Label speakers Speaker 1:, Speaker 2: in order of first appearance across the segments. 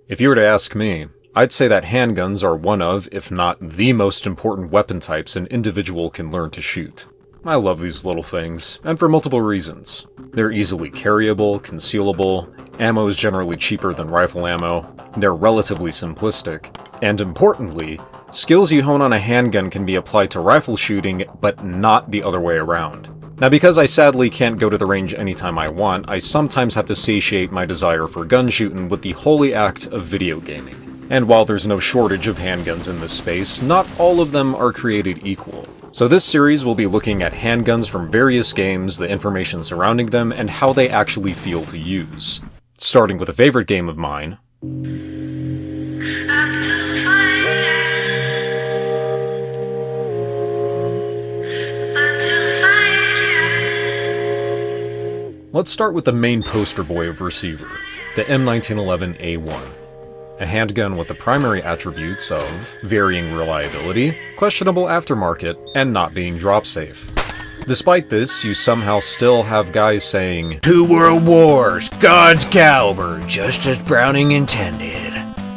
Speaker 1: If you were to ask me, I'd say that handguns are one of, if not the most important weapon types an individual can learn to shoot. I love these little things, and for multiple reasons. They're easily carryable, concealable, ammo is generally cheaper than rifle ammo, they're relatively simplistic, and importantly, skills you hone on a handgun can be applied to rifle shooting, but not the other way around. Now, because I sadly can't go to the range anytime I want, I sometimes have to satiate my desire for gun shooting with the holy act of video gaming. And while there's no shortage of handguns in this space, not all of them are created equal. So this series will be looking at handguns from various games, the information surrounding them, and how they actually feel to use. Starting with a favorite game of mine, let's start with the main poster boy of Receiver, the M1911A1. A handgun with the primary attributes of varying reliability, questionable aftermarket, and not being drop safe. Despite this, you somehow still have guys saying, "2 World Wars, God's caliber, just as Browning intended."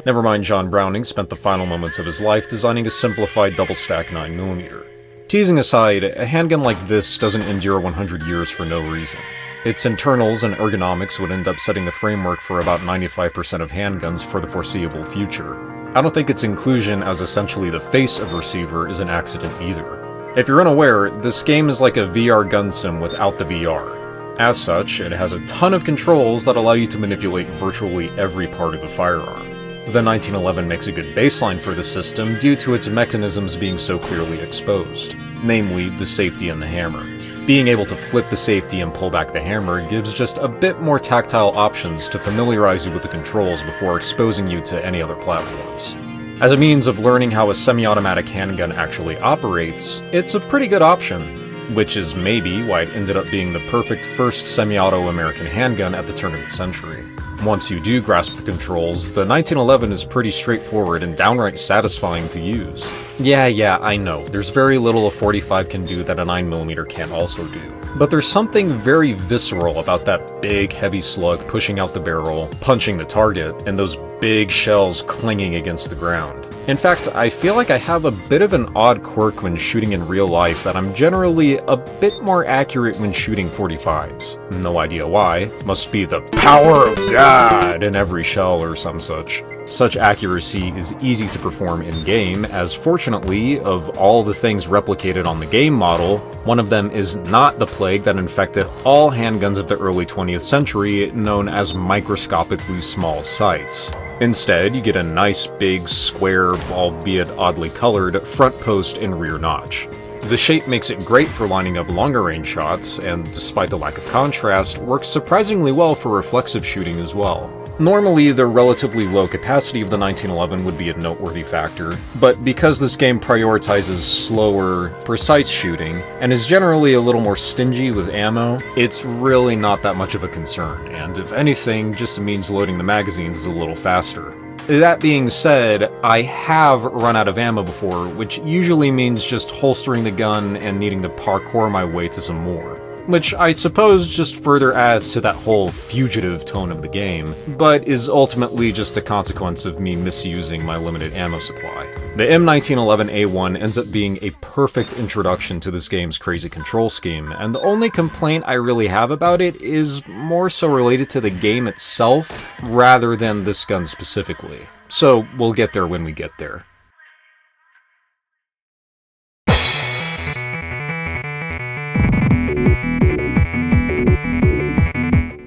Speaker 1: Never mind John Browning spent the final moments of his life designing a simplified double-stack 9mm. Teasing aside, a handgun like this doesn't endure 100 years for no reason. Its internals and ergonomics would end up setting the framework for about 95% of handguns for the foreseeable future. I don't think its inclusion as essentially the face of Receiver is an accident either. If you're unaware, this game is like a VR gun sim without the VR. As such, it has a ton of controls that allow you to manipulate virtually every part of the firearm. The 1911 makes a good baseline for the system due to its mechanisms being so clearly exposed, namely the safety and the hammer. Being able to flip the safety and pull back the hammer gives just a bit more tactile options to familiarize you with the controls before exposing you to any other platforms. As a means of learning how a semi-automatic handgun actually operates, it's a pretty good option, which is maybe why it ended up being the perfect first semi-auto American handgun at the turn of the century. Once you do grasp the controls, the 1911 is pretty straightforward and downright satisfying to use. Yeah, I know, there's very little a .45 can do that a 9mm can't also do. But there's something very visceral about that big, heavy slug pushing out the barrel, punching the target, and those big shells clanging against the ground. In fact, I feel like I have a bit of an odd quirk when shooting in real life that I'm generally a bit more accurate when shooting .45s. No idea why, must be the power of God in every shell or some such. Such accuracy is easy to perform in-game, as fortunately, of all the things replicated on the game model, one of them is not the plague that infected all handguns of the early 20th century, known as microscopically small sights. Instead, you get a nice big, square, albeit oddly colored, front post and rear notch. The shape makes it great for lining up longer range shots, and despite the lack of contrast, works surprisingly well for reflexive shooting as well. Normally, the relatively low capacity of the 1911 would be a noteworthy factor, but because this game prioritizes slower, precise shooting, and is generally a little more stingy with ammo, it's really not that much of a concern, and if anything, just means loading the magazines is a little faster. That being said, I have run out of ammo before, which usually means just holstering the gun and needing to parkour my way to some more. Which I suppose just further adds to that whole fugitive tone of the game, but is ultimately just a consequence of me misusing my limited ammo supply. The M1911A1 ends up being a perfect introduction to this game's crazy control scheme, and the only complaint I really have about it is more so related to the game itself, rather than this gun specifically. So we'll get there when we get there.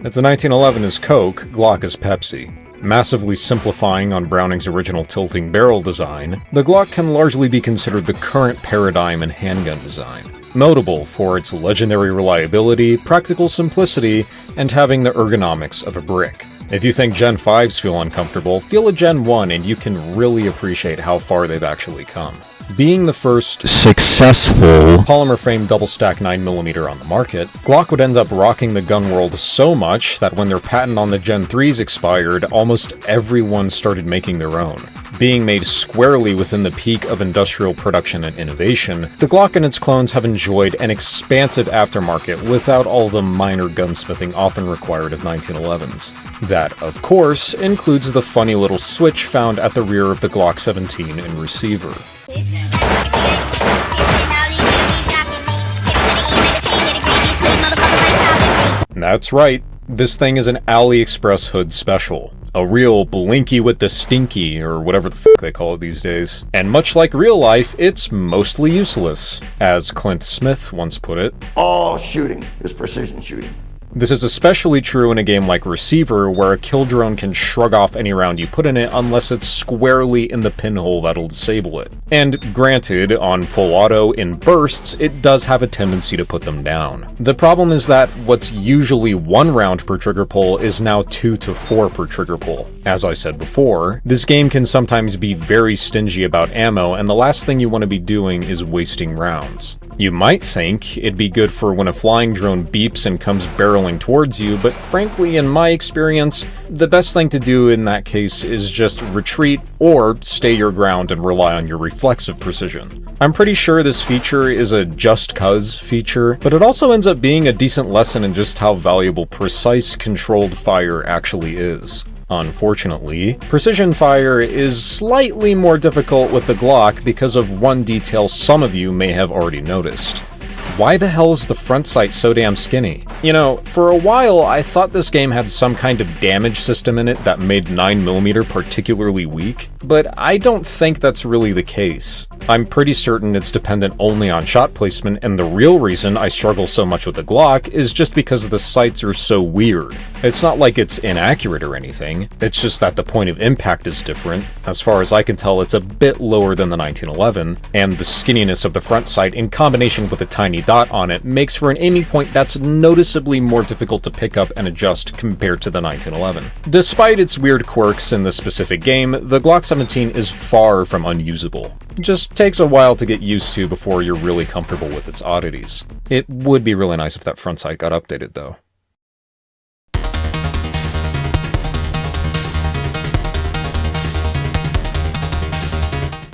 Speaker 1: If the 1911 is Coke, Glock is Pepsi. Massively simplifying on Browning's original tilting barrel design, the Glock can largely be considered the current paradigm in handgun design. Notable for its legendary reliability, practical simplicity, and having the ergonomics of a brick. If you think Gen 5s feel uncomfortable, feel a Gen 1 and you can really appreciate how far they've actually come. Being the first successful polymer-frame double-stack 9mm on the market, Glock would end up rocking the gun world so much that when their patent on the Gen 3s expired, almost everyone started making their own. Being made squarely within the peak of industrial production and innovation, the Glock and its clones have enjoyed an expansive aftermarket without all the minor gunsmithing often required of 1911s. That, of course, includes the funny little switch found at the rear of the Glock 17 in receiver. That's right, this thing is an AliExpress hood special. A real blinky with the stinky, or whatever the fuck they call it these days. And much like real life, it's mostly useless. As Clint Smith once put it,
Speaker 2: all shooting is precision shooting.
Speaker 1: This is especially true in a game like Receiver, where a kill drone can shrug off any round you put in it unless it's squarely in the pinhole that'll disable it. And granted, on full auto in bursts, it does have a tendency to put them down. The problem is that what's usually 1 round per trigger pull is now 2 to 4 per trigger pull. As I said before, this game can sometimes be very stingy about ammo, and the last thing you want to be doing is wasting rounds. You might think it'd be good for when a flying drone beeps and comes barreling towards you, but frankly, in my experience, the best thing to do in that case is just retreat or stay your ground and rely on your reflexive precision. I'm pretty sure this feature is a just cuz feature, but it also ends up being a decent lesson in just how valuable precise, controlled fire actually is. Unfortunately, precision fire is slightly more difficult with the Glock because of one detail some of you may have already noticed. Why the hell is the front sight so damn skinny? You know, for a while I thought this game had some kind of damage system in it that made 9mm particularly weak, but I don't think that's really the case. I'm pretty certain it's dependent only on shot placement, and the real reason I struggle so much with the Glock is just because the sights are so weird. It's not like it's inaccurate or anything, it's just that the point of impact is different. As far as I can tell, it's a bit lower than the 1911, and the skinniness of the front sight in combination with a tiny dot on it makes for an aiming point that's noticeably more difficult to pick up and adjust compared to the 1911. Despite its weird quirks in this specific game, the Glock 17 is far from unusable. Just takes a while to get used to before you're really comfortable with its oddities. It would be really nice if that front sight got updated though.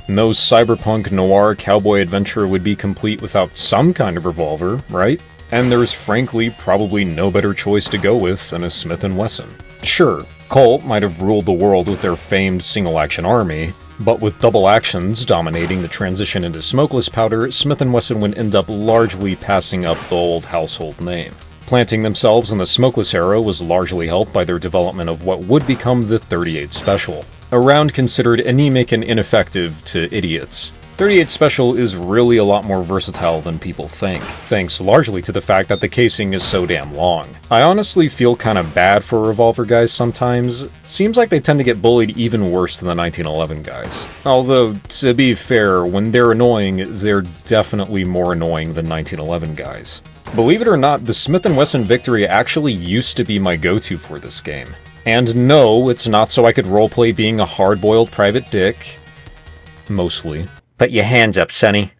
Speaker 1: No cyberpunk noir cowboy adventure would be complete without some kind of revolver, right? And there's frankly probably no better choice to go with than a Smith & Wesson. Sure, Colt might have ruled the world with their famed single-action army, but with double actions dominating the transition into smokeless powder, Smith & Wesson would end up largely passing up the old household name. Planting themselves in the smokeless era was largely helped by their development of what would become the .38 Special, a round considered anemic and ineffective to idiots. .38 Special is really a lot more versatile than people think, thanks largely to the fact that the casing is so damn long. I honestly feel kinda bad for revolver guys sometimes. It seems like they tend to get bullied even worse than the 1911 guys. Although, to be fair, when they're annoying, they're definitely more annoying than 1911 guys. Believe it or not, the Smith & Wesson Victory actually used to be my go-to for this game. And no, it's not so I could roleplay being a hard-boiled private dick. Mostly.
Speaker 3: Put your hands up, Sonny.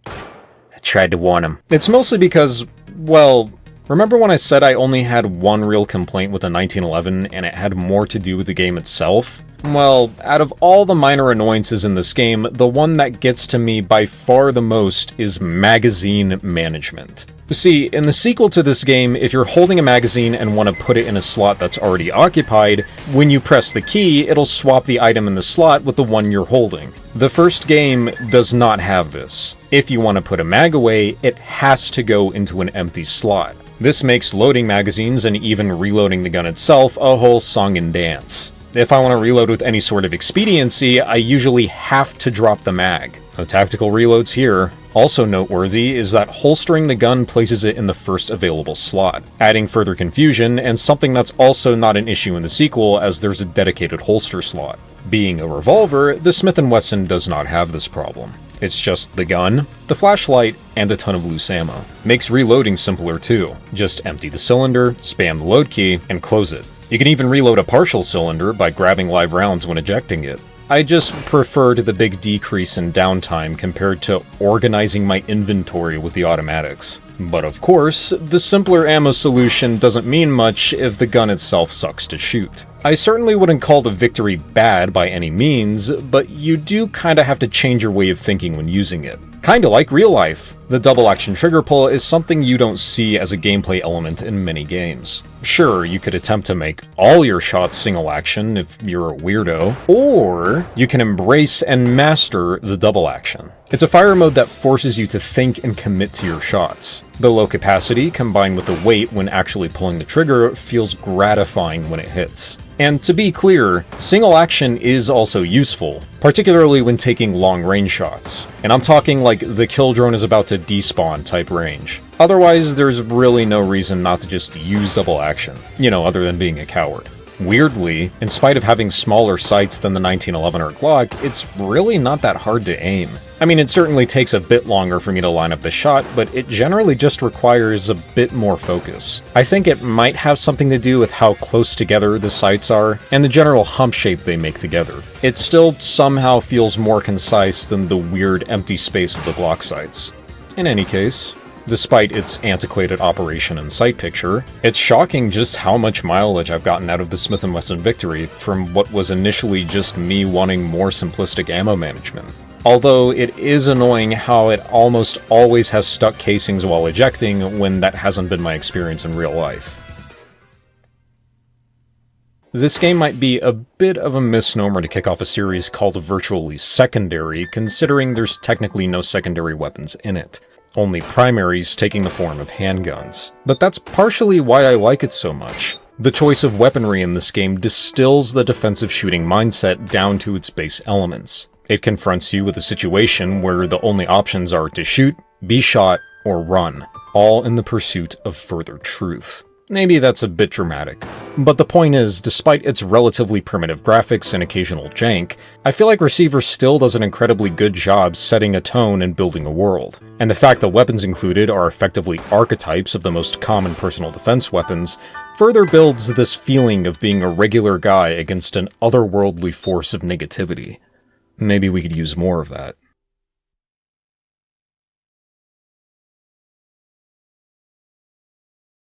Speaker 3: I tried to warn him.
Speaker 1: It's mostly because, well, remember when I said I only had one real complaint with the 1911 and it had more to do with the game itself? Well, out of all the minor annoyances in this game, the one that gets to me by far the most is magazine management. See, in the sequel to this game, if you're holding a magazine and want to put it in a slot that's already occupied, when you press the key, it'll swap the item in the slot with the one you're holding. The first game does not have this. If you want to put a mag away, it has to go into an empty slot. This makes loading magazines and even reloading the gun itself a whole song and dance. If I want to reload with any sort of expediency, I usually have to drop the mag. No tactical reloads here. Also noteworthy is that holstering the gun places it in the first available slot, adding further confusion and something that's also not an issue in the sequel as there's a dedicated holster slot. Being a revolver, the Smith & Wesson does not have this problem. It's just the gun, the flashlight, and a ton of loose ammo. Makes reloading simpler too. Just empty the cylinder, spam the load key, and close it. You can even reload a partial cylinder by grabbing live rounds when ejecting it. I just preferred the big decrease in downtime compared to organizing my inventory with the automatics. But of course, the simpler ammo solution doesn't mean much if the gun itself sucks to shoot. I certainly wouldn't call the victory bad by any means, but you do kinda have to change your way of thinking when using it. Kinda like real life. The double action trigger pull is something you don't see as a gameplay element in many games. Sure, you could attempt to make all your shots single action if you're a weirdo, or you can embrace and master the double action. It's a fire mode that forces you to think and commit to your shots. The low capacity, combined with the weight when actually pulling the trigger, feels gratifying when it hits. And to be clear, single action is also useful, particularly when taking long-range shots. And I'm talking like the kill drone is about to despawn type range. Otherwise, there's really no reason not to just use double action, other than being a coward. Weirdly, in spite of having smaller sights than the 1911 or Glock, it's really not that hard to aim. I mean, it certainly takes a bit longer for me to line up the shot, but it generally just requires a bit more focus. I think it might have something to do with how close together the sights are, and the general hump shape they make together. It still somehow feels more concise than the weird empty space of the Glock sights. In any case, despite its antiquated operation and sight picture, it's shocking just how much mileage I've gotten out of the Smith & Wesson Victory from what was initially just me wanting more simplistic ammo management. Although it is annoying how it almost always has stuck casings while ejecting when that hasn't been my experience in real life. This game might be a bit of a misnomer to kick off a series called virtually secondary, considering there's technically no secondary weapons in it. Only primaries taking the form of handguns. But that's partially why I like it so much. The choice of weaponry in this game distills the defensive shooting mindset down to its base elements. It confronts you with a situation where the only options are to shoot, be shot, or run, all in the pursuit of further truth. Maybe that's a bit dramatic. But the point is, despite its relatively primitive graphics and occasional jank, I feel like Receiver still does an incredibly good job setting a tone and building a world. And the fact that weapons included are effectively archetypes of the most common personal defense weapons further builds this feeling of being a regular guy against an otherworldly force of negativity. Maybe we could use more of that.